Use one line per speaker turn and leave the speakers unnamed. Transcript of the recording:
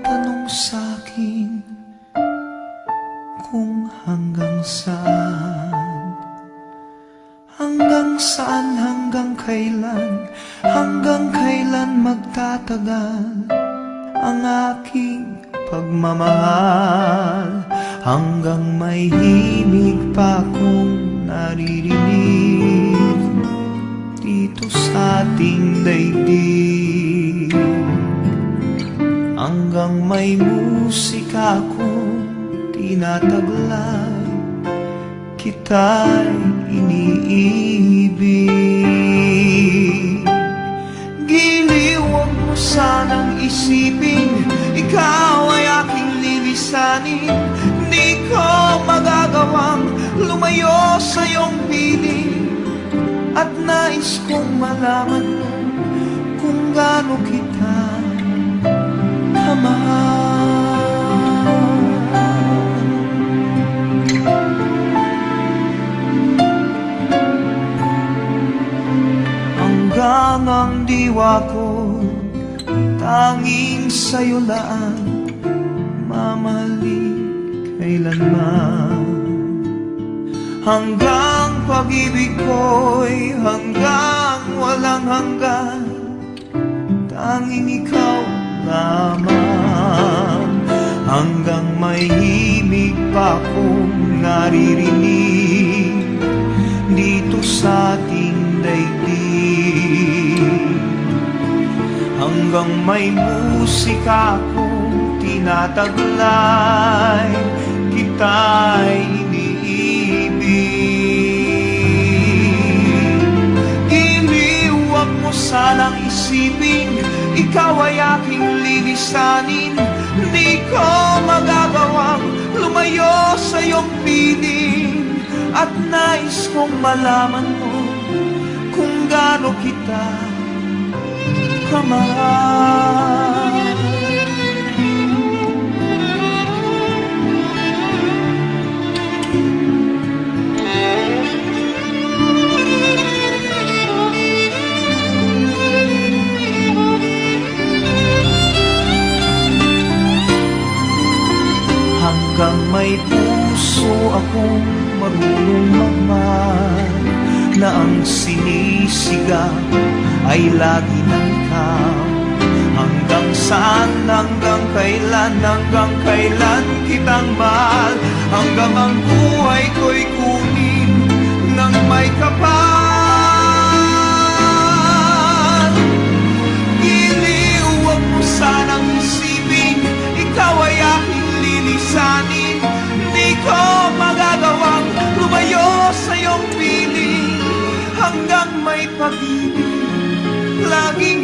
nagtatanong sa'kin kung hanggang saan, hanggang kailan magtatagal ang aking pagmamahal, hanggang may himig pa kong naririnig dito sa ating daigdig, hanggang may musika kong tinataglay, kita'y iniibig. Giliw, huwag mo sanang isipin ikaw ay aking lilisanin. Di ko magagawang lumayo sa iyong piling, at nais kong malaman mo kung gaano kita kamahal. Hanggang ang diwa ko tanging sa'yo lang mamahalin kailanman, hanggang pag-ibig ko'y hanggang walang hanggan, tanging ikaw lamang, hanggang may himig pa kong naririnig dito sa ating daigdig, hanggang may musika kong tinataglay, kita'y iniibig. Giliw, huwag mo sanang isipin ikaw ay aking lilisanin. Di ko magagawang lumayo sa iyong piling, at nais kong malaman mo kung gaano kita kamahal. Hanggang may puso akong marunong magmahal, na ang sinisigaw ay lagi ng ikaw. Hanggang saan, hanggang kailan kitang mahal, hanggang ang buhay ko'y kunin ng may kapal. Giliw, huwag mo sanang isipin ikaw ay aking lilisanin. Di ko magagawang lumayo sa iyong piling, hanggang may pag-ibig lagi